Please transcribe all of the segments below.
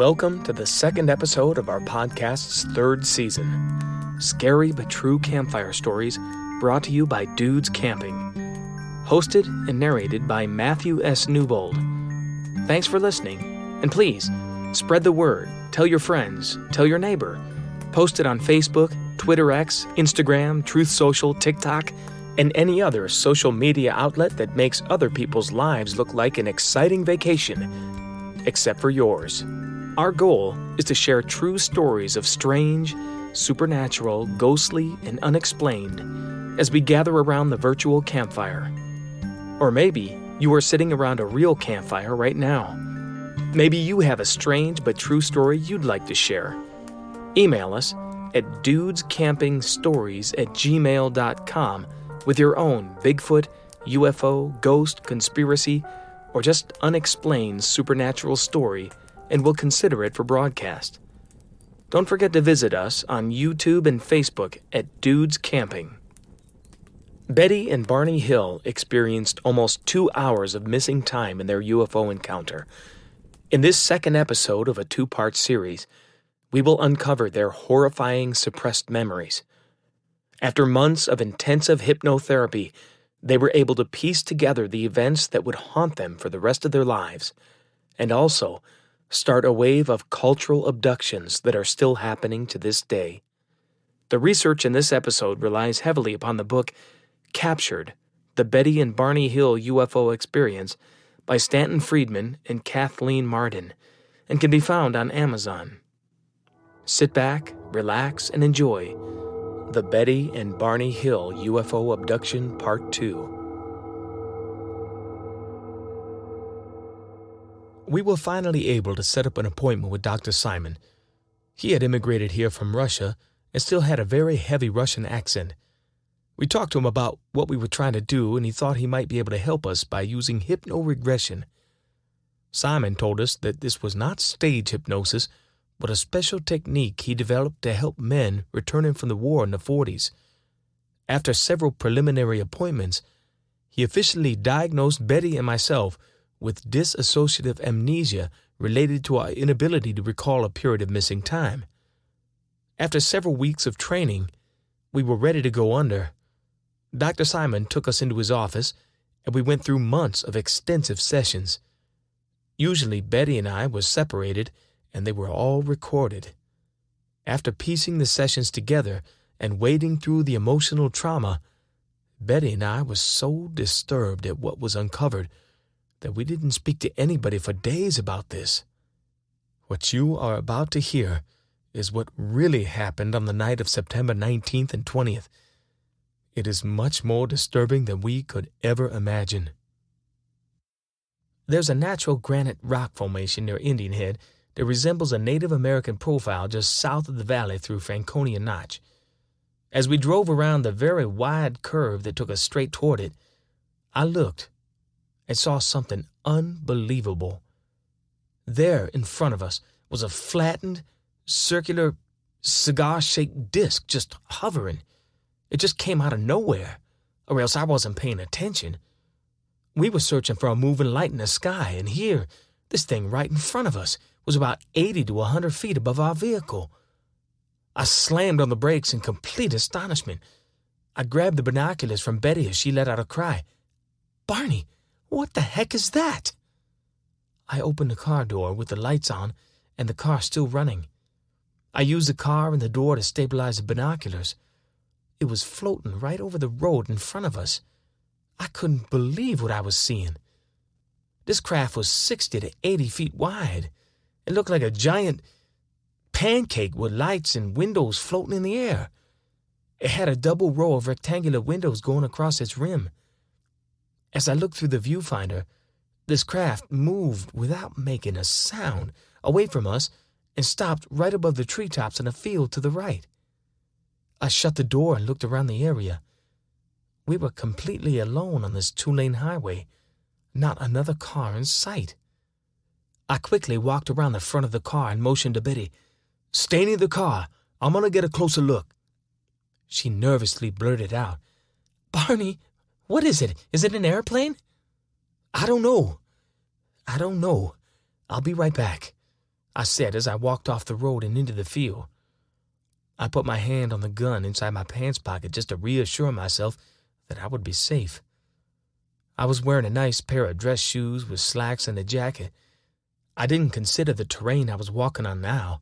Welcome to the second episode of our podcast's third season. Scary but true campfire stories brought to you by Dudes Camping. Hosted and narrated by Matthew S. Newbold. Thanks for listening, and please, spread the word, tell your friends, tell your neighbor. Post it on Facebook, Twitter X, Instagram, Truth Social, TikTok, and any other social media outlet that makes other people's lives look like an exciting vacation, except for yours. Our goal is to share true stories of strange, supernatural, ghostly, and unexplained as we gather around the virtual campfire. Or maybe you are sitting around a real campfire right now. Maybe you have a strange but true story you'd like to share. Email us at dudescampingstories@gmail.com with your own Bigfoot, UFO, ghost, conspiracy, or just unexplained supernatural story, and we'll consider it for broadcast. Don't forget to visit us on YouTube and Facebook at Dudes Camping. Betty and Barney Hill experienced almost 2 hours of missing time in their UFO encounter. In this second episode of a two-part series, we will uncover their horrifying suppressed memories. After months of intensive hypnotherapy, they were able to piece together the events that would haunt them for the rest of their lives, and also start a wave of cultural abductions that are still happening to this day. The research in this episode relies heavily upon the book Captured, The Betty and Barney Hill UFO Experience by Stanton Friedman and Kathleen Martin, and can be found on Amazon. Sit back, relax, and enjoy The Betty and Barney Hill UFO Abduction Part 2. We were finally able to set up an appointment with Dr. Simon. He had immigrated here from Russia and still had a very heavy Russian accent. We talked to him about what we were trying to do, and he thought he might be able to help us by using hypnoregression. Simon told us that this was not stage hypnosis, but a special technique he developed to help men returning from the war in the 40s. After several preliminary appointments, he officially diagnosed Betty and myself with dissociative amnesia related to our inability to recall a period of missing time. After several weeks of training, we were ready to go under. Dr. Simon took us into his office, and we went through months of extensive sessions. Usually Betty and I were separated, and they were all recorded. After piecing the sessions together and wading through the emotional trauma, Betty and I were so disturbed at what was uncovered that we didn't speak to anybody for days about this. What you are about to hear is what really happened on the night of September 19th and 20th. It is much more disturbing than we could ever imagine. There's a natural granite rock formation near Indian Head that resembles a Native American profile just south of the valley through Franconia Notch. As we drove around the very wide curve that took us straight toward it, I looked and saw something unbelievable. There in front of us was a flattened, circular, cigar-shaped disc just hovering. It just came out of nowhere, or else I wasn't paying attention. We were searching for a moving light in the sky, and here, this thing right in front of us was about 80 to 100 feet above our vehicle. I slammed on the brakes in complete astonishment. I grabbed the binoculars from Betty as she let out a cry. "Barney, what the heck is that?" I opened the car door with the lights on and the car still running. I used the car and the door to stabilize the binoculars. It was floating right over the road in front of us. I couldn't believe what I was seeing. This craft was 60 to 80 feet wide. It looked like a giant pancake with lights and windows floating in the air. It had a double row of rectangular windows going across its rim. As I looked through the viewfinder, this craft moved without making a sound away from us and stopped right above the treetops in a field to the right. I shut the door and looked around the area. We were completely alone on this 2-lane highway, not another car in sight. I quickly walked around the front of the car and motioned to Betty. "Stay near the car. I'm going to get a closer look." She nervously blurted out, "Barney, what is it? Is it an airplane?" I don't know. I'll be right back." I said as I walked off the road and into the field. I put my hand on the gun inside my pants pocket just to reassure myself that I would be safe. I was wearing a nice pair of dress shoes with slacks and a jacket. I didn't consider the terrain I was walking on now.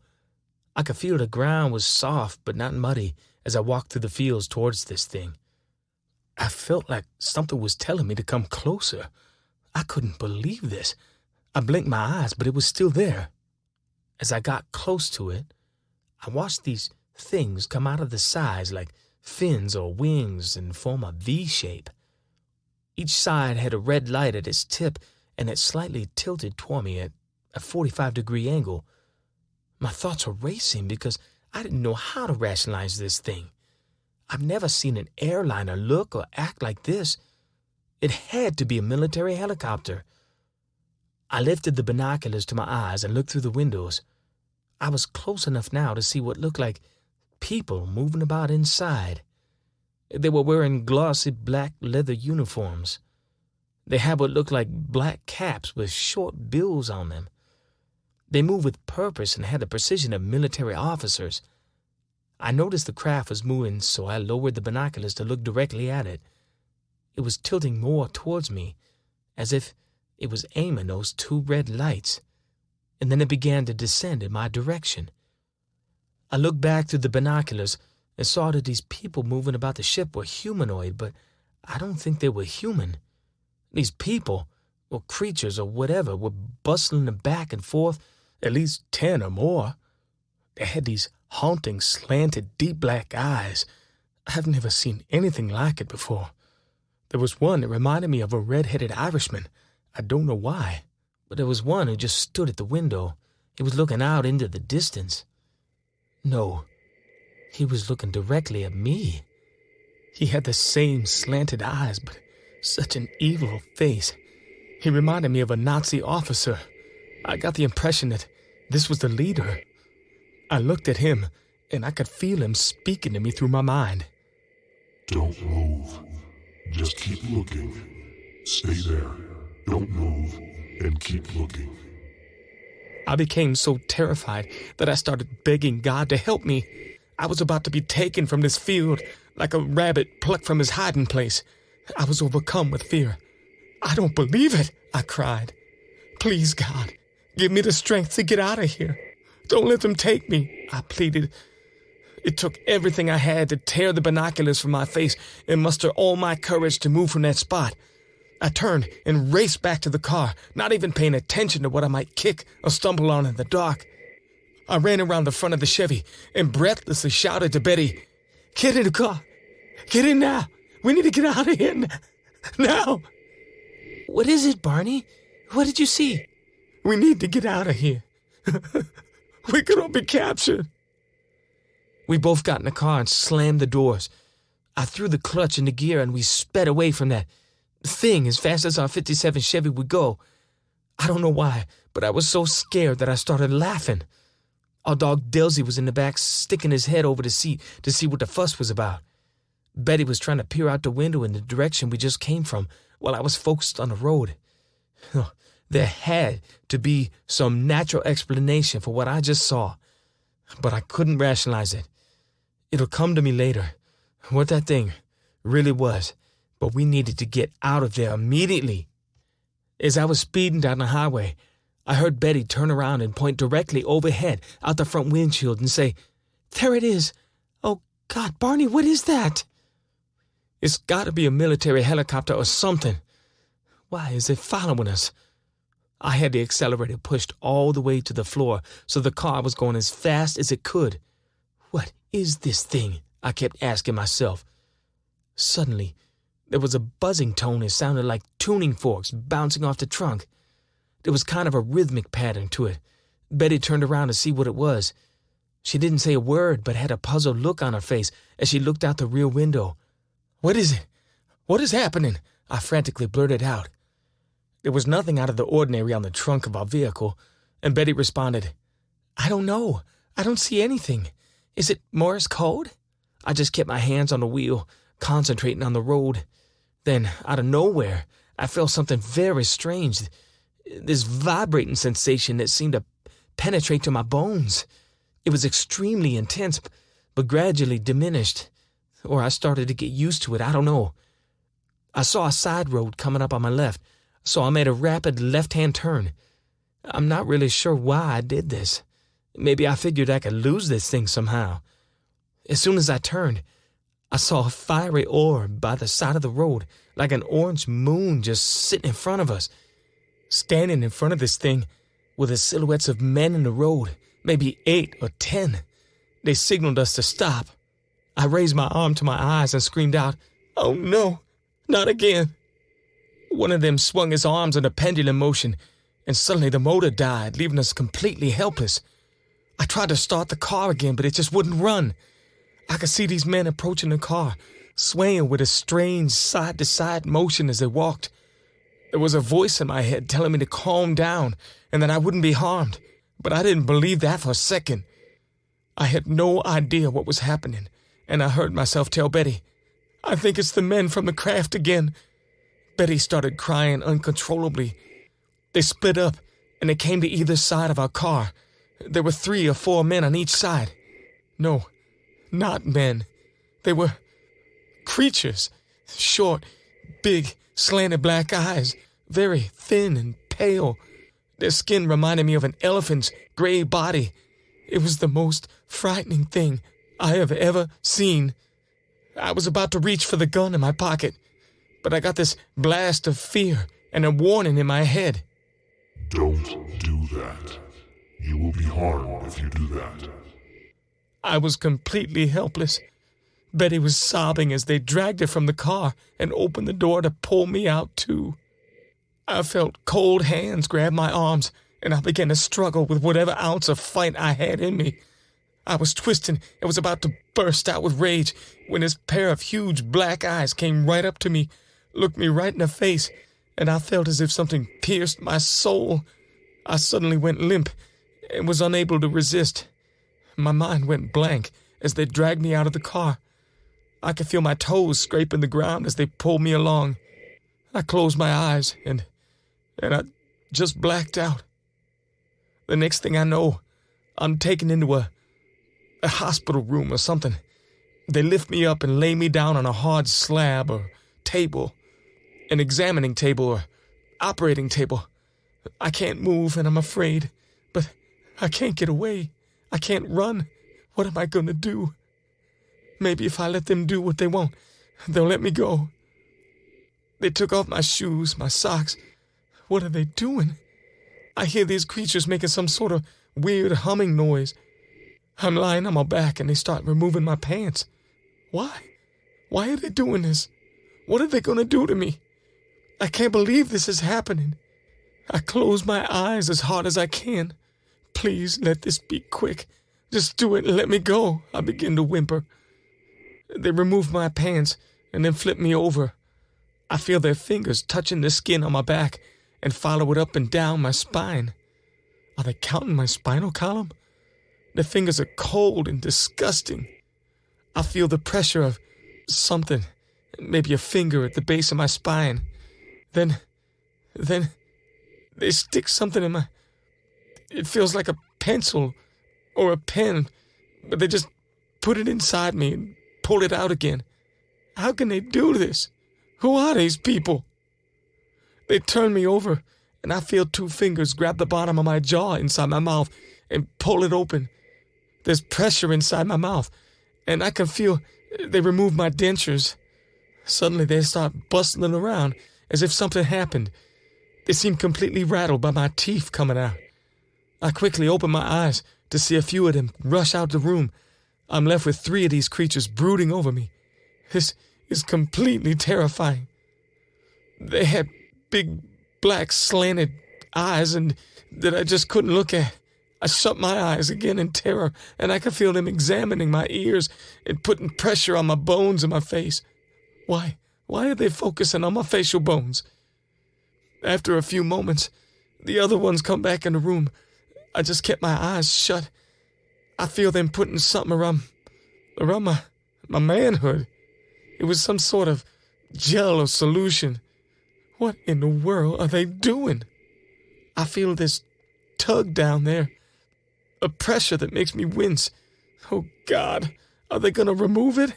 I could feel the ground was soft but not muddy as I walked through the fields towards this thing. I felt like something was telling me to come closer. I couldn't believe this. I blinked my eyes, but it was still there. As I got close to it, I watched these things come out of the sides like fins or wings and form a V shape. Each side had a red light at its tip, and it slightly tilted toward me at a 45-degree angle. My thoughts were racing because I didn't know how to rationalize this thing. I've never seen an airliner look or act like this. It had to be a military helicopter. I lifted the binoculars to my eyes and looked through the windows. I was close enough now to see what looked like people moving about inside. They were wearing glossy black leather uniforms. They had what looked like black caps with short bills on them. They moved with purpose and had the precision of military officers. I noticed the craft was moving, so I lowered the binoculars to look directly at it. It was tilting more towards me, as if it was aiming those two red lights, and then it began to descend in my direction. I looked back through the binoculars and saw that these people moving about the ship were humanoid, but I don't think they were human. These people, or creatures or whatever, were bustling back and forth, at least 10 or more. They had these haunting, slanted, deep black eyes. I've never seen anything like it before. There was one that reminded me of a red-headed Irishman. I don't know why, but there was one who just stood at the window. He was looking out into the distance. No, he was looking directly at me. He had the same slanted eyes, but such an evil face. He reminded me of a Nazi officer. I got the impression that this was the leader. I looked at him, and I could feel him speaking to me through my mind. Don't move. Just keep looking. Stay there. Don't move, and keep looking. I became so terrified that I started begging God to help me. I was about to be taken from this field like a rabbit plucked from his hiding place. I was overcome with fear. I don't believe it, I cried. Please, God, give me the strength to get out of here. Don't let them take me, I pleaded. It took everything I had to tear the binoculars from my face and muster all my courage to move from that spot. I turned and raced back to the car, not even paying attention to what I might kick or stumble on in the dark. I ran around the front of the Chevy and breathlessly shouted to Betty, "Get in the car! Get in now! We need to get out of here now!" What is it, Barney? What did you see? We need to get out of here. We could all be captured. We both got in the car and slammed the doors. I threw the clutch into gear and we sped away from that thing as fast as our 57 Chevy would go. I don't know why, but I was so scared that I started laughing. Our dog Dilsey was in the back, sticking his head over the seat to see what the fuss was about. Betty was trying to peer out the window in the direction we just came from, while I was focused on the road. There had to be some natural explanation for what I just saw, but I couldn't rationalize it. It'll come to me later, what that thing really was, but we needed to get out of there immediately. As I was speeding down the highway, I heard Betty turn around and point directly overhead out the front windshield and say, "There it is. Oh, God, Barney, what is that?" It's got to be a military helicopter or something. Why is it following us? I had the accelerator pushed all the way to the floor, so the car was going as fast as it could. What is this thing? I kept asking myself. Suddenly, there was a buzzing tone that sounded like tuning forks bouncing off the trunk. There was kind of a rhythmic pattern to it. Betty turned around to see what it was. She didn't say a word, but had a puzzled look on her face as she looked out the rear window. "What is it? What is happening?" I frantically blurted out. There was nothing out of the ordinary on the trunk of our vehicle, and Betty responded, "I don't know. I don't see anything. Is it Morse code?" I just kept my hands on the wheel, concentrating on the road. Then, out of nowhere, I felt something very strange, this vibrating sensation that seemed to penetrate to my bones. It was extremely intense, but gradually diminished, or I started to get used to it, I don't know. I saw a side road coming up on my left, so I made a rapid left-hand turn. I'm not really sure why I did this. Maybe I figured I could lose this thing somehow. As soon as I turned, I saw a fiery orb by the side of the road, like an orange moon just sitting in front of us. Standing in front of this thing were the silhouettes of men in the road, maybe 8 or 10. They signaled us to stop. I raised my arm to my eyes and screamed out, "Oh no, not again." One of them swung his arms in a pendulum motion, and suddenly the motor died, leaving us completely helpless. I tried to start the car again, but it just wouldn't run. I could see these men approaching the car, swaying with a strange side-to-side motion as they walked. There was a voice in my head telling me to calm down and that I wouldn't be harmed, but I didn't believe that for a second. I had no idea what was happening, and I heard myself tell Betty, "I think it's the men from the craft again." Betty started crying uncontrollably. They split up, and they came to either side of our car. There were 3 or 4 men on each side. No, not men. They were creatures. Short, big, slanted black eyes, very thin and pale. Their skin reminded me of an elephant's gray body. It was the most frightening thing I have ever seen. I was about to reach for the gun in my pocket, but I got this blast of fear and a warning in my head. Don't do that. You will be harmed if you do that. I was completely helpless. Betty was sobbing as they dragged her from the car and opened the door to pull me out too. I felt cold hands grab my arms, and I began to struggle with whatever ounce of fight I had in me. I was twisting and was about to burst out with rage when this pair of huge black eyes came right up to me, looked me right in the face, and I felt as if something pierced my soul. I suddenly went limp and was unable to resist. My mind went blank as they dragged me out of the car. I could feel my toes scraping the ground as they pulled me along. I closed my eyes and I just blacked out. The next thing I know, I'm taken into a hospital room or something. They lift me up and lay me down on a hard slab or table, an examining table or operating table. I can't move and I'm afraid, but I can't get away. I can't run. What am I going to do? Maybe if I let them do what they want, they'll let me go. They took off my shoes, my socks. What are they doing? I hear these creatures making some sort of weird humming noise. I'm lying on my back and they start removing my pants. Why? Why are they doing this? What are they going to do to me? I can't believe this is happening. I close my eyes as hard as I can. Please let this be quick. Just do it and let me go. I begin to whimper. They remove my pants and then flip me over. I feel their fingers touching the skin on my back and follow it up and down my spine. Are they counting my spinal column? The fingers are cold and disgusting. I feel the pressure of something, maybe a finger at the base of my spine. Then they stick something in my... It feels like a pencil or a pen, but they just put it inside me and pull it out again. How can they do this? Who are these people? They turn me over, and I feel 2 fingers grab the bottom of my jaw inside my mouth and pull it open. There's pressure inside my mouth, and I can feel they remove my dentures. Suddenly they start bustling around as if something happened. They seem completely rattled by my teeth coming out. I quickly open my eyes to see a few of them rush out the room. I'm left with 3 of these creatures brooding over me. This is completely terrifying. They had big, black, slanted eyes and that I just couldn't look at. I shut my eyes again in terror, and I could feel them examining my ears and putting pressure on my bones and my face. Why are they focusing on my facial bones? After a few moments, the other ones come back in the room. I just kept my eyes shut. I feel them putting something around my manhood. It was some sort of gel or solution. What in the world are they doing? I feel this tug down there, a pressure that makes me wince. Oh, God, are they going to remove it?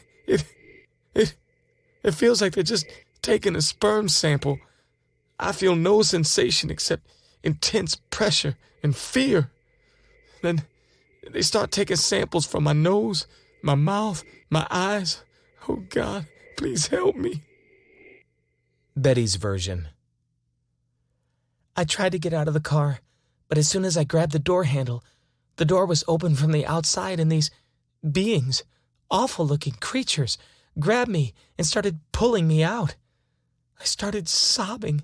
It feels like they're just taking a sperm sample. I feel no sensation except intense pressure and fear. Then they start taking samples from my nose, my mouth, my eyes. Oh, God, please help me. Betty's version. I tried to get out of the car, but as soon as I grabbed the door handle, the door was open from the outside and these beings, awful-looking creatures, grabbed me and started pulling me out. I started sobbing,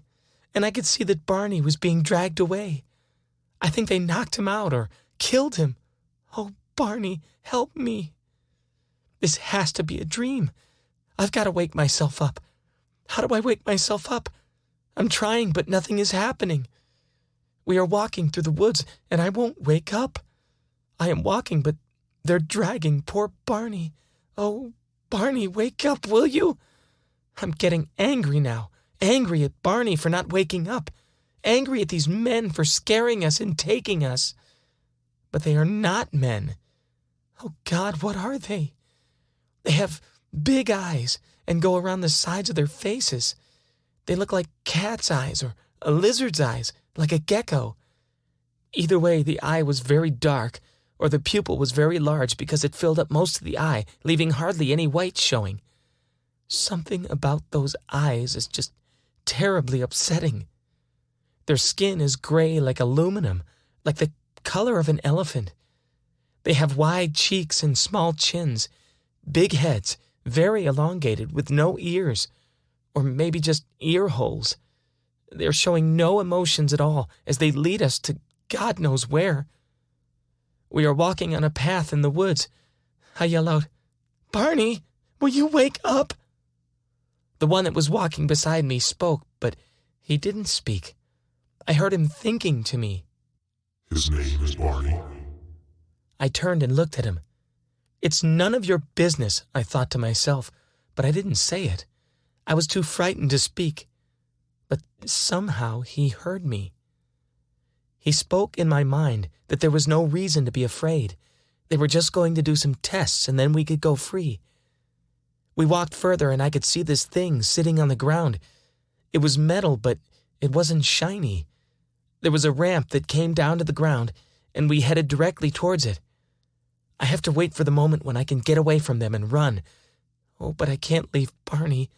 and I could see that Barney was being dragged away. I think they knocked him out or killed him. Oh, Barney, help me. This has to be a dream. I've got to wake myself up. How do I wake myself up? I'm trying, but nothing is happening. We are walking through the woods, and I won't wake up. I am walking, but they're dragging poor Barney. Oh, Barney, wake up, will you? I'm getting angry now. Angry at Barney for not waking up. Angry at these men for scaring us and taking us. But they are not men. Oh, God, what are they? They have big eyes and go around the sides of their faces. They look like cat's eyes or a lizard's eyes, like a gecko. Either way, the eye was very dark, or the pupil was very large because it filled up most of the eye, leaving hardly any white showing. Something about those eyes is just terribly upsetting. Their skin is gray like aluminum, like the color of an elephant. They have wide cheeks and small chins, big heads, very elongated, with no ears, or maybe just ear holes. They're showing no emotions at all as they lead us to God knows where. We are walking on a path in the woods. I yell out, "Barney, will you wake up?" The one that was walking beside me spoke, but he didn't speak. I heard him thinking to me. His name is Barney. I turned and looked at him. It's none of your business, I thought to myself, but I didn't say it. I was too frightened to speak. But somehow he heard me. He spoke in my mind that there was no reason to be afraid. They were just going to do some tests and then we could go free. We walked further and I could see this thing sitting on the ground. It was metal, but it wasn't shiny. There was a ramp that came down to the ground and we headed directly towards it. I have to wait for the moment when I can get away from them and run. Oh, but I can't leave Barney.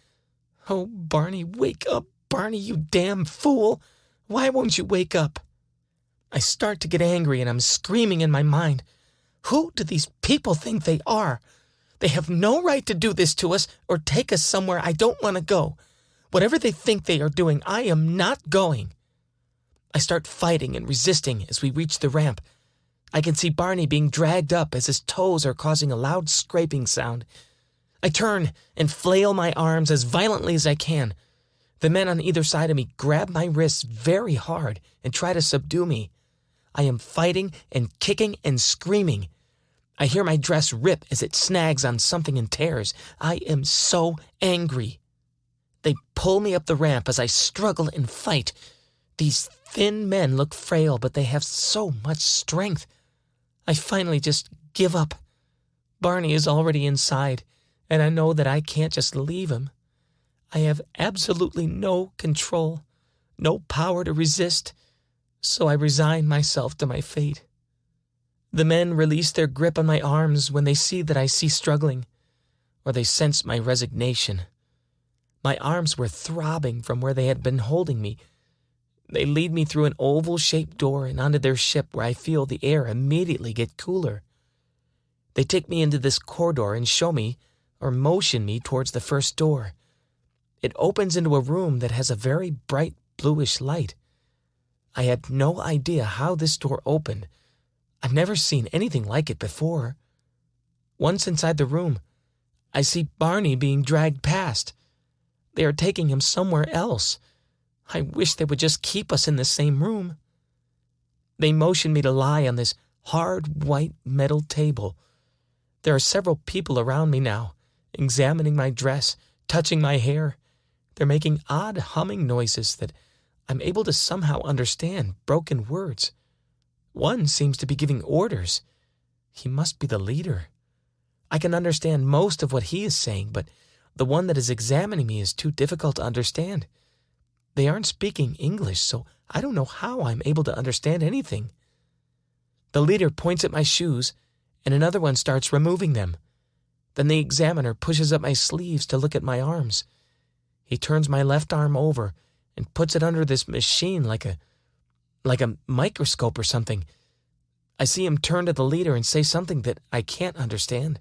Oh, Barney, wake up, Barney, you damn fool. Why won't you wake up? I start to get angry and I'm screaming in my mind. Who do these people think they are? They have no right to do this to us or take us somewhere I don't want to go. Whatever they think they are doing, I am not going. I start fighting and resisting as we reach the ramp. I can see Barney being dragged up as his toes are causing a loud scraping sound. I turn and flail my arms as violently as I can. The men on either side of me grab my wrists very hard and try to subdue me. I am fighting and kicking and screaming. I hear my dress rip as it snags on something and tears. I am so angry. They pull me up the ramp as I struggle and fight. These thin men look frail, but they have so much strength. I finally just give up. Barney is already inside, and I know that I can't just leave him. I have absolutely no control, no power to resist, so I resign myself to my fate. The men release their grip on my arms when they see that I cease struggling, or they sense my resignation. My arms were throbbing from where they had been holding me. They lead me through an oval-shaped door and onto their ship where I feel the air immediately get cooler. They take me into this corridor and show me, or motion me towards the first door. It opens into a room that has a very bright bluish light. I had no idea how this door opened. I've never seen anything like it before. Once inside the room, I see Barney being dragged past. They are taking him somewhere else. I wish they would just keep us in the same room. They motion me to lie on this hard white metal table. There are several people around me now, examining my dress, touching my hair. They're making odd humming noises that I'm able to somehow understand, broken words. One seems to be giving orders. He must be the leader. I can understand most of what he is saying, but the one that is examining me is too difficult to understand. They aren't speaking English, so I don't know how I'm able to understand anything. The leader points at my shoes, and another one starts removing them. Then the examiner pushes up my sleeves to look at my arms. He turns my left arm over and puts it under this machine like a microscope or something. I see him turn to the leader and say something that I can't understand.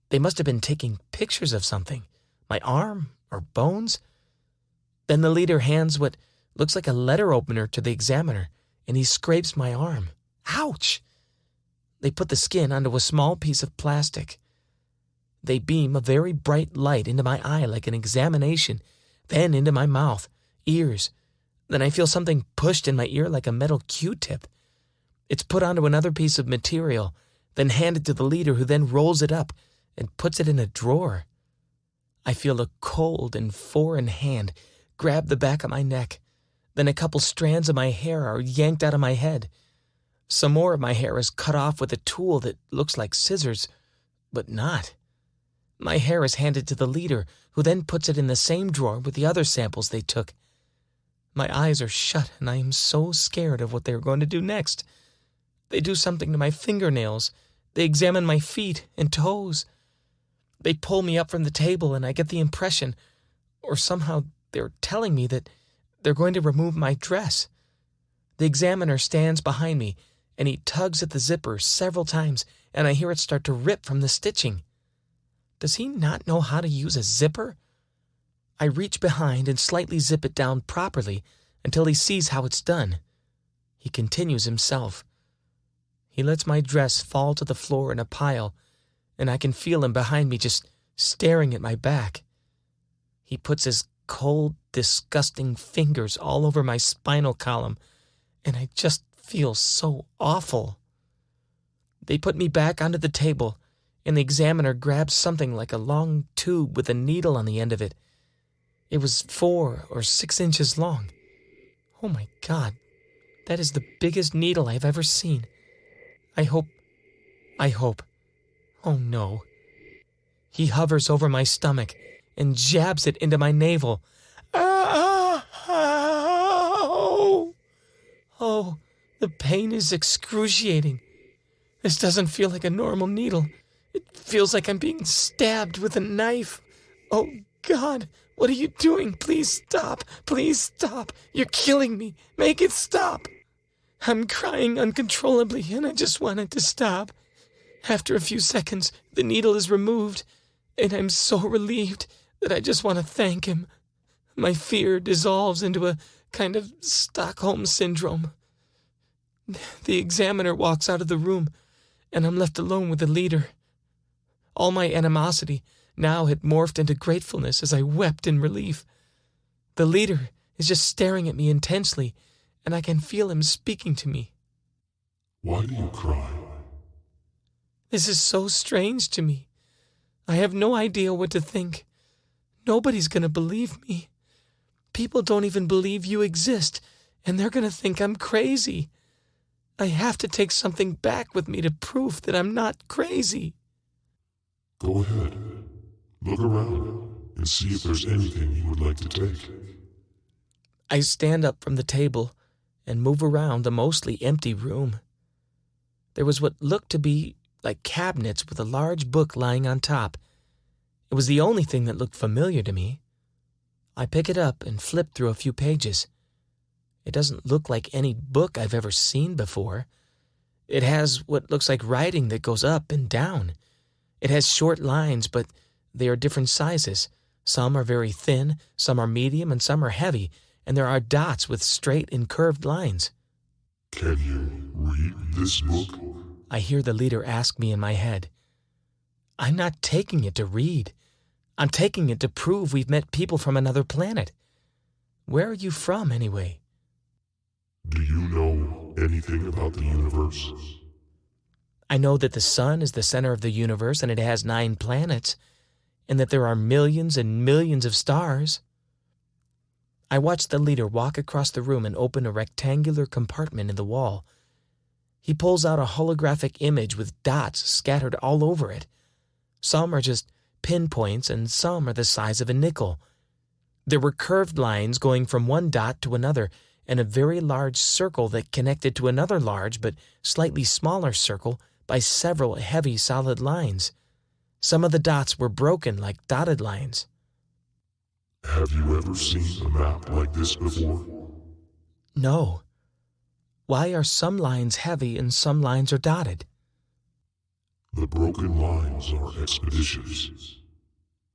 They must have been taking pictures of something, my arm or bones. Then the leader hands what looks like a letter opener to the examiner, and he scrapes my arm. Ouch! They put the skin onto a small piece of plastic. They beam a very bright light into my eye like an examination, then into my mouth, ears. Then I feel something pushed in my ear like a metal Q-tip. It's put onto another piece of material, then handed to the leader, who then rolls it up and puts it in a drawer. I feel a cold and foreign hand grab the back of my neck. Then a couple strands of my hair are yanked out of my head. Some more of my hair is cut off with a tool that looks like scissors, but not. My hair is handed to the leader, who then puts it in the same drawer with the other samples they took. My eyes are shut, and I am so scared of what they are going to do next. They do something to my fingernails. They examine my feet and toes. They pull me up from the table, and I get the impression, or somehow they're telling me, that they're going to remove my dress. The examiner stands behind me, and he tugs at the zipper several times, and I hear it start to rip from the stitching. Does he not know how to use a zipper? I reach behind and slightly zip it down properly until he sees how it's done. He continues himself. He lets my dress fall to the floor in a pile, and I can feel him behind me just staring at my back. He puts his cold, disgusting fingers all over my spinal column, and I just feel so awful. They put me back onto the table, and the examiner grabs something like a long tube with a needle on the end of it. It was 4 or 6 inches long. Oh my God, that is the biggest needle I've ever seen. I hope. Oh no. He hovers over my stomach and jabs it into my navel. Ow! Oh, the pain is excruciating. This doesn't feel like a normal needle. It feels like I'm being stabbed with a knife. Oh God, what are you doing? Please stop. Please stop. You're killing me. Make it stop. I'm crying uncontrollably, and I just want it to stop. After a few seconds, the needle is removed, and I'm so relieved that I just want to thank him. My fear dissolves into a kind of Stockholm syndrome. The examiner walks out of the room, and I'm left alone with the leader. All my animosity now had morphed into gratefulness as I wept in relief. The leader is just staring at me intensely, and I can feel him speaking to me. Why do you cry? This is so strange to me. I have no idea what to think. Nobody's going to believe me. People don't even believe you exist, and they're going to think I'm crazy. I have to take something back with me to prove that I'm not crazy. Go ahead. Look around and see if there's anything you would like to take. I stand up from the table and move around the mostly empty room. There was what looked to be like cabinets with a large book lying on top. It was the only thing that looked familiar to me. I pick it up and flip through a few pages. It doesn't look like any book I've ever seen before. It has what looks like writing that goes up and down. It has short lines, but they are different sizes. Some are very thin, some are medium, and some are heavy, and there are dots with straight and curved lines. Can you read this book? I hear the leader ask me in my head. I'm not taking it to read. I'm taking it to prove we've met people from another planet. Where are you from, anyway? Do you know anything about the universe? I know that the sun is the center of the universe and it has 9 planets, and that there are millions and millions of stars. I watch the leader walk across the room and open a rectangular compartment in the wall. He pulls out a holographic image with dots scattered all over it. Some are just pinpoints and some are the size of a nickel. There were curved lines going from one dot to another and a very large circle that connected to another large but slightly smaller circle by several heavy solid lines. Some of the dots were broken like dotted lines. Have you ever seen a map like this before? No. Why are some lines heavy and some lines are dotted? The broken lines are expeditions.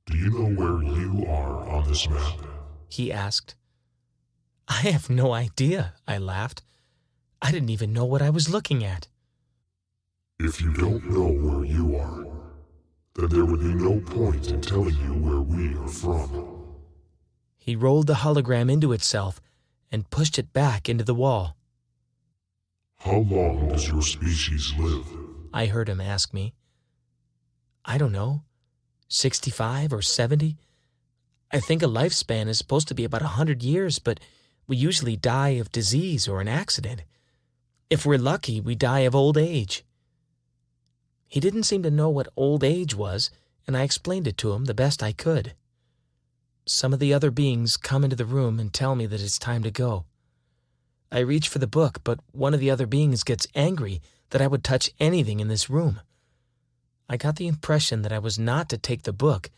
Do you know where you are on this map? He asked. I have no idea, I laughed. I didn't even know what I was looking at. If you don't know where you are, then there would be no point in telling you where we are from. He rolled the hologram into itself and pushed it back into the wall. How long does your species live? I heard him ask me. I don't know, 65 or 70? I think a lifespan is supposed to be about 100 years, but we usually die of disease or an accident. If we're lucky, we die of old age. He didn't seem to know what old age was, and I explained it to him the best I could. Some of the other beings come into the room and tell me that it's time to go. I reach for the book, but one of the other beings gets angry that I would touch anything in this room. I got the impression that I was not to take the book,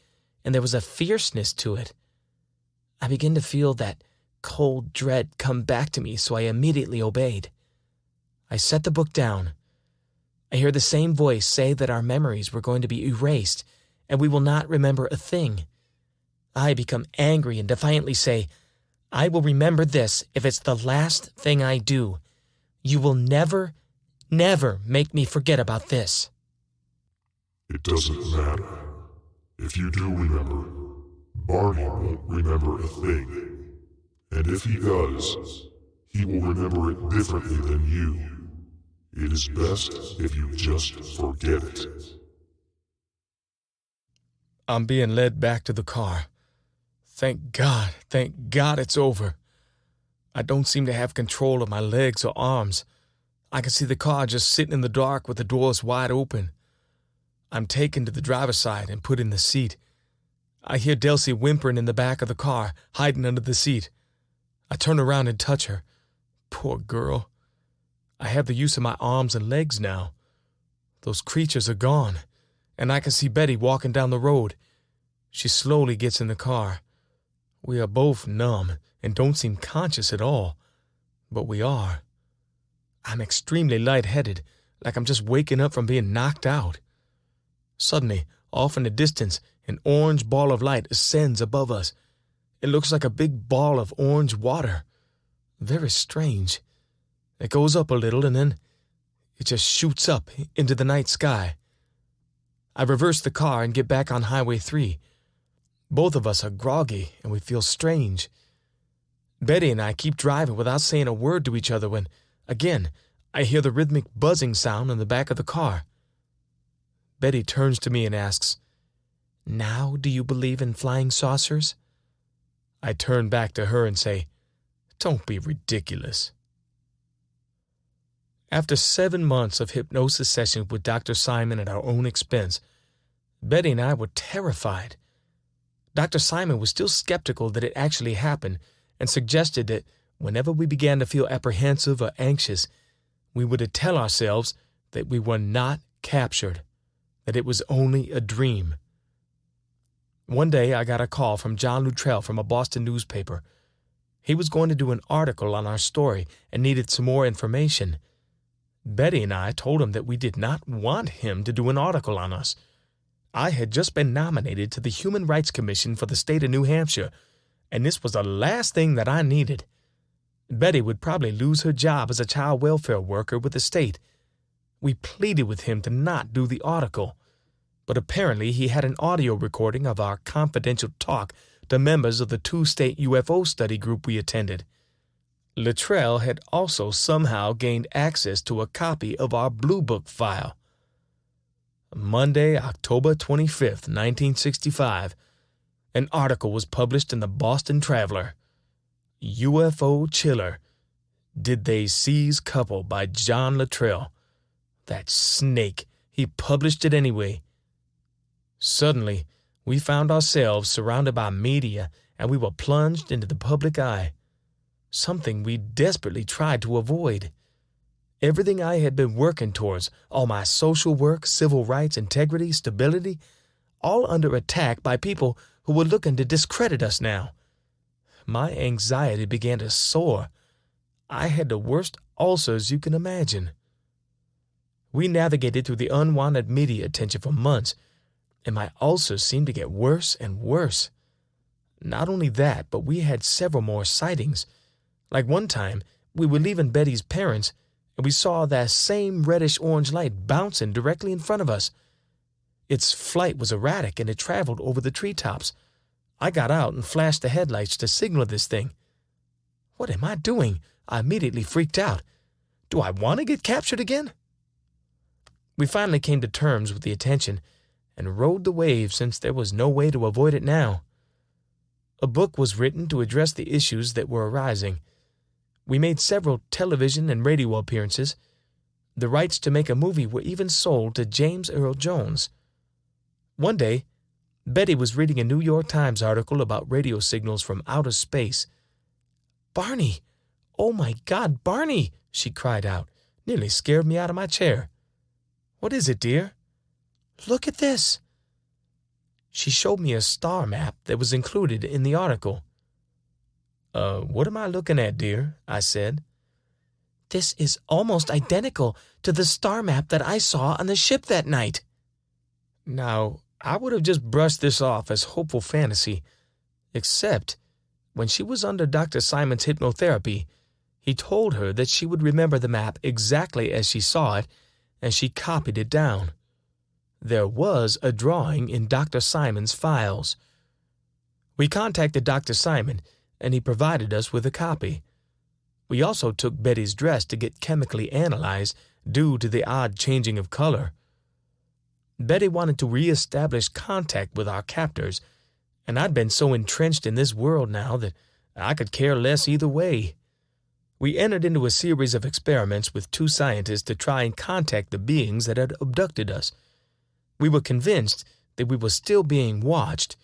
and there was a fierceness to it. I began to feel that cold dread come back to me, so I immediately obeyed. I set the book down. I hear the same voice say that our memories were going to be erased, and we will not remember a thing. I become angry and defiantly say, I will remember this if it's the last thing I do. You will never, never make me forget about this. It doesn't matter. If you do remember, Barney won't remember a thing. And if he does, he will remember it differently than you. It is best if you just forget it. I'm being led back to the car. Thank God it's over. I don't seem to have control of my legs or arms. I can see the car just sitting in the dark with the doors wide open. I'm taken to the driver's side and put in the seat. I hear Delcy whimpering in the back of the car, hiding under the seat. I turn around and touch her. Poor girl. I have the use of my arms and legs now. Those creatures are gone, and I can see Betty walking down the road. She slowly gets in the car. We are both numb and don't seem conscious at all, but we are. I'm extremely lightheaded, like I'm just waking up from being knocked out. Suddenly, off in the distance, an orange ball of light ascends above us. It looks like a big ball of orange water. Very strange. It goes up a little and then it just shoots up into the night sky. I reverse the car and get back on Highway 3. Both of us are groggy and we feel strange. Betty and I keep driving without saying a word to each other when, again, I hear the rhythmic buzzing sound in the back of the car. Betty turns to me and asks, Now do you believe in flying saucers? I turn back to her and say, Don't be ridiculous. After 7 months of hypnosis sessions with Dr. Simon at our own expense, Betty and I were terrified. Dr. Simon was still skeptical that it actually happened and suggested that whenever we began to feel apprehensive or anxious, we were to tell ourselves that we were not captured, that it was only a dream. One day I got a call from John Luttrell from a Boston newspaper. He was going to do an article on our story and needed some more information. Betty and I told him that we did not want him to do an article on us. I had just been nominated to the Human Rights Commission for the state of New Hampshire, and this was the last thing that I needed. Betty would probably lose her job as a child welfare worker with the state. We pleaded with him to not do the article, but apparently he had an audio recording of our confidential talk to members of the 2-state UFO study group we attended. Luttrell had also somehow gained access to a copy of our Blue Book file. Monday, October 25th, 1965, an article was published in the Boston Traveler. UFO Chiller. Did They Seize Couple by John Luttrell. That snake, he published it anyway. Suddenly, we found ourselves surrounded by media, and we were plunged into the public eye, something we desperately tried to avoid. Everything I had been working towards, all my social work, civil rights, integrity, stability, all under attack by people who were looking to discredit us now. My anxiety began to soar. I had the worst ulcers you can imagine. We navigated through the unwanted media attention for months, and my ulcers seemed to get worse and worse. Not only that, but we had several more sightings. Like one time, we were leaving Betty's parents, and we saw that same reddish-orange light bouncing directly in front of us. Its flight was erratic, and it traveled over the treetops. I got out and flashed the headlights to signal this thing. What am I doing? I immediately freaked out. Do I want to get captured again? We finally came to terms with the attention and rode the wave since there was no way to avoid it now. A book was written to address the issues that were arising. We made several television and radio appearances. The rights to make a movie were even sold to James Earl Jones. One day, Betty was reading a New York Times article about radio signals from outer space. "Barney! Oh my God, Barney!" she cried out, nearly scared me out of my chair. "What is it, dear?" "Look at this." She showed me a star map that was included in the article. What am I looking at, dear?" I said. "This is almost identical to the star map that I saw on the ship that night." Now, I would have just brushed this off as hopeful fantasy, except when she was under Dr. Simon's hypnotherapy, he told her that she would remember the map exactly as she saw it, and she copied it down. There was a drawing in Dr. Simon's files. We contacted Dr. Simon, and he provided us with a copy. We also took Betty's dress to get chemically analyzed due to the odd changing of color. Betty wanted to reestablish contact with our captors, and I'd been so entrenched in this world now that I could care less either way. We entered into a series of experiments with 2 scientists to try and contact the beings that had abducted us. We were convinced that we were still being watched,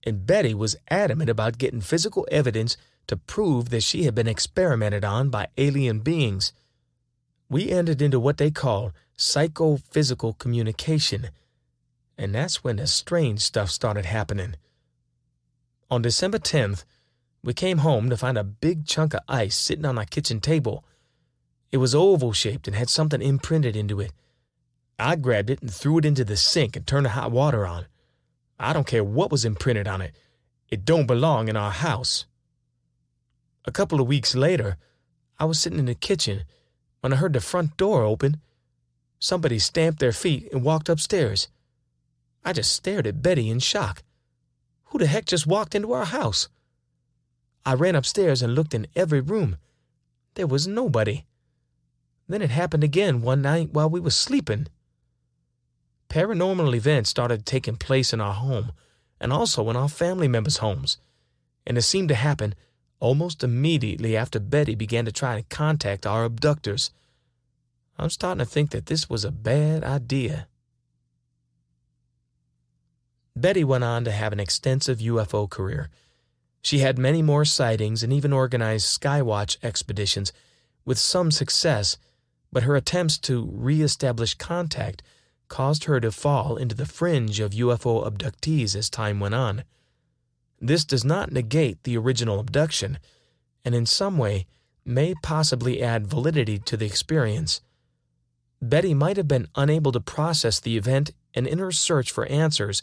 and Betty was adamant about getting physical evidence to prove that she had been experimented on by alien beings. We entered into what they call psychophysical communication, and that's when the strange stuff started happening. On December 10th, we came home to find a big chunk of ice sitting on our kitchen table. It was oval-shaped and had something imprinted into it. I grabbed it and threw it into the sink and turned the hot water on. I don't care what was imprinted on it. It don't belong in our house. A couple of weeks later, I was sitting in the kitchen when I heard the front door open. Somebody stamped their feet and walked upstairs. I just stared at Betty in shock. Who the heck just walked into our house? I ran upstairs and looked in every room. There was nobody. Then it happened again one night while we were sleeping. Paranormal events started taking place in our home and also in our family members' homes, and it seemed to happen almost immediately after Betty began to try to contact our abductors. I'm starting to think that this was a bad idea. Betty went on to have an extensive UFO career. She had many more sightings and even organized skywatch expeditions with some success, but her attempts to re-establish contact caused her to fall into the fringe of UFO abductees as time went on. This does not negate the original abduction, and in some way may possibly add validity to the experience. Betty might have been unable to process the event, and in her search for answers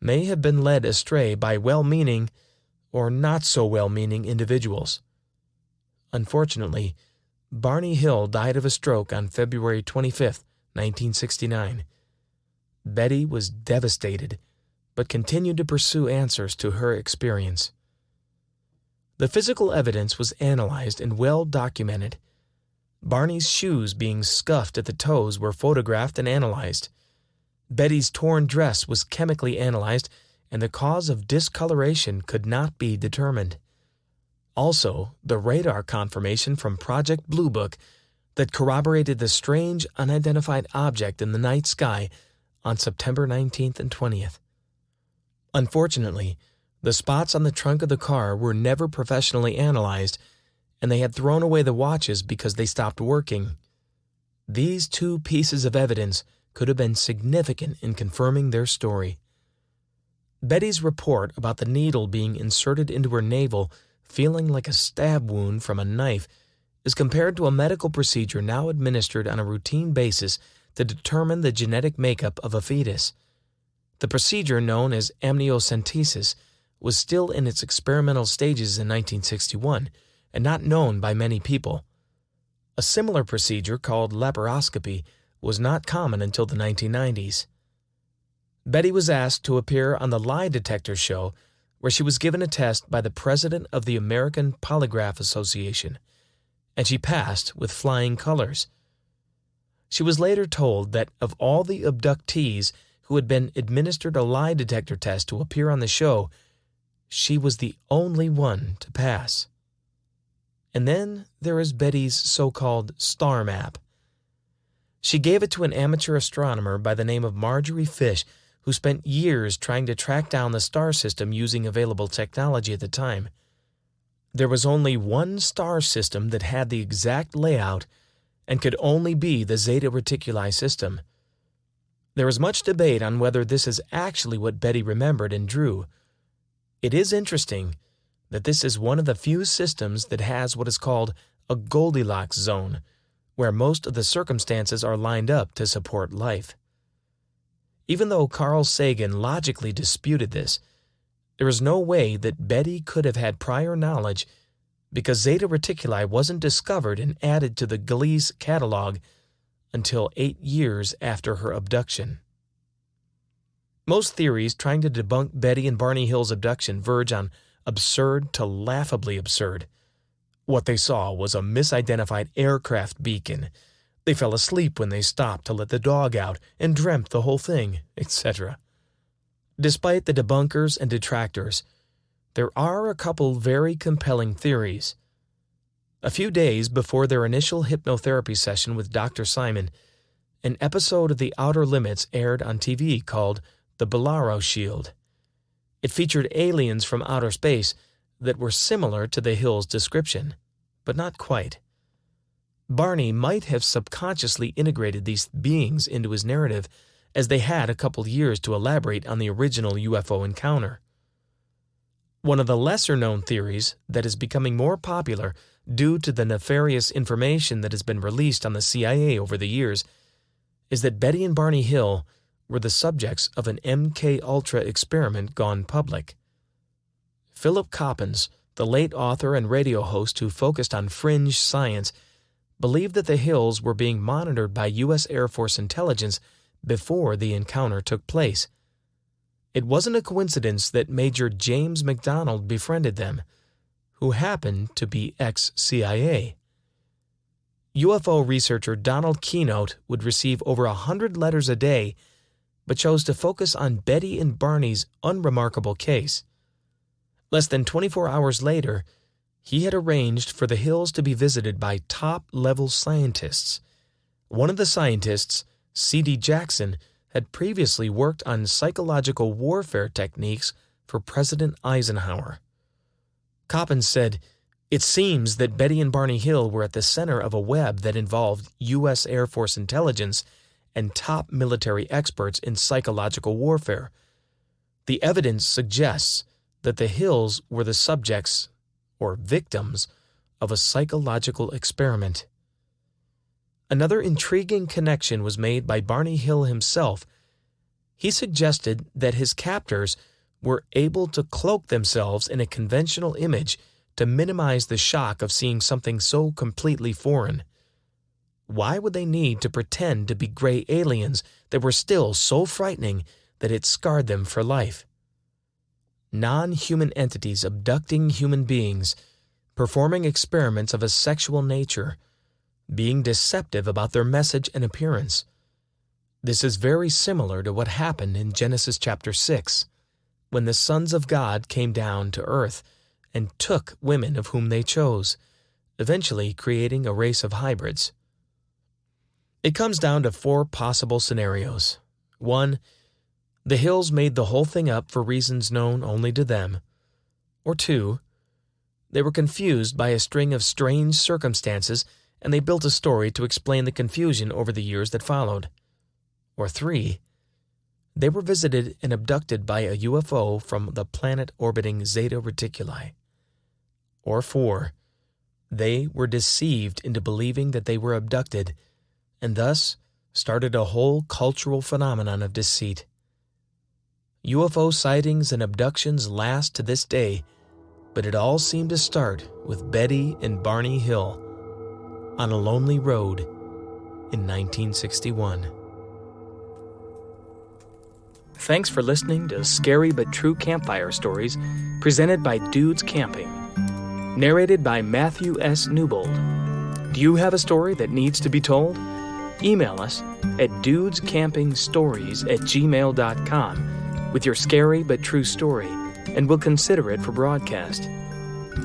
may have been led astray by well-meaning or not-so-well-meaning individuals. Unfortunately, Barney Hill died of a stroke on February 25, 1969. Betty was devastated, but continued to pursue answers to her experience. The physical evidence was analyzed and well documented. Barney's shoes being scuffed at the toes were photographed and analyzed. Betty's torn dress was chemically analyzed, and the cause of discoloration could not be determined. Also, the radar confirmation from Project Blue Book, that corroborated the strange, unidentified object in the night sky on September 19th and 20th. Unfortunately, the spots on the trunk of the car were never professionally analyzed, and they had thrown away the watches because they stopped working. These two pieces of evidence could have been significant in confirming their story. Betty's report about the needle being inserted into her navel, feeling like a stab wound from a knife, is compared to a medical procedure now administered on a routine basis to determine the genetic makeup of a fetus. The procedure, known as amniocentesis, was still in its experimental stages in 1961 and not known by many people. A similar procedure, called laparoscopy, was not common until the 1990s. Betty was asked to appear on the lie detector show, where she was given a test by the president of the American Polygraph Association, and she passed with flying colors. She was later told that of all the abductees who had been administered a lie detector test to appear on the show, she was the only one to pass. And then there is Betty's so-called star map. She gave it to an amateur astronomer by the name of Marjorie Fish, who spent years trying to track down the star system using available technology at the time. There was only one star system that had the exact layout and could only be the Zeta Reticuli system. There is much debate on whether this is actually what Betty remembered and drew. It is interesting that this is one of the few systems that has what is called a Goldilocks zone, where most of the circumstances are lined up to support life. Even though Carl Sagan logically disputed this, there is no way that Betty could have had prior knowledge, because Zeta Reticuli wasn't discovered and added to the Gliese catalog until 8 years after her abduction. Most theories trying to debunk Betty and Barney Hill's abduction verge on absurd to laughably absurd. What they saw was a misidentified aircraft beacon. They fell asleep when they stopped to let the dog out and dreamt the whole thing, etc. Despite the debunkers and detractors, there are a couple very compelling theories. A few days before their initial hypnotherapy session with Dr. Simon, an episode of The Outer Limits aired on TV called The Bolaro Shield. It featured aliens from outer space that were similar to the Hill's description, but not quite. Barney might have subconsciously integrated these beings into his narrative, as they had a couple years to elaborate on the original UFO encounter. One of the lesser-known theories that is becoming more popular due to the nefarious information that has been released on the CIA over the years is that Betty and Barney Hill were the subjects of an MK-Ultra experiment gone public. Philip Coppens, the late author and radio host who focused on fringe science, believed that the Hills were being monitored by U.S. Air Force intelligence before the encounter took place. It wasn't a coincidence that Major James McDonald befriended them, who happened to be ex-CIA. UFO researcher Donald Keynote would receive over 100 letters a day, but chose to focus on Betty and Barney's unremarkable case. Less than 24 hours later, he had arranged for the Hills to be visited by top-level scientists. One of the scientists, C.D. Jackson, had previously worked on psychological warfare techniques for President Eisenhower. Coppens said, "It seems that Betty and Barney Hill were at the center of a web that involved U.S. Air Force intelligence and top military experts in psychological warfare. The evidence suggests that the Hills were the subjects, or victims, of a psychological experiment." Another intriguing connection was made by Barney Hill himself. He suggested that his captors were able to cloak themselves in a conventional image to minimize the shock of seeing something so completely foreign. Why would they need to pretend to be gray aliens that were still so frightening that it scarred them for life? Non-human entities abducting human beings, performing experiments of a sexual nature, being deceptive about their message and appearance. This is very similar to what happened in Genesis chapter 6, when the sons of God came down to earth and took women of whom they chose, eventually creating a race of hybrids. It comes down to 4 possible scenarios. 1. The Hills made the whole thing up for reasons known only to them. Or 2. They were confused by a string of strange circumstances and they built a story to explain the confusion over the years that followed. Or 3. They were visited and abducted by a UFO from the planet orbiting Zeta Reticuli. Or 4. They were deceived into believing that they were abducted and thus started a whole cultural phenomenon of deceit. UFO sightings and abductions last to this day, but it all seemed to start with Betty and Barney Hill on a lonely road in 1961. Thanks for listening to Scary But True Campfire Stories presented by Dudes Camping. Narrated by Matthew S. Newbold. Do you have a story that needs to be told? Email us at dudescampingstories@gmail.com with your scary but true story, and we'll consider it for broadcast.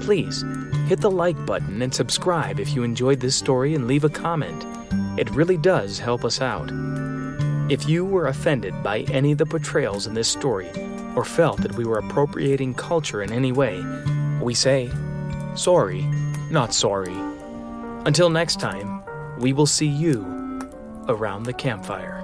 Please, hit the like button and subscribe if you enjoyed this story and leave a comment. It really does help us out. If you were offended by any of the portrayals in this story or felt that we were appropriating culture in any way, we say, sorry, not sorry. Until next time, we will see you around the campfire.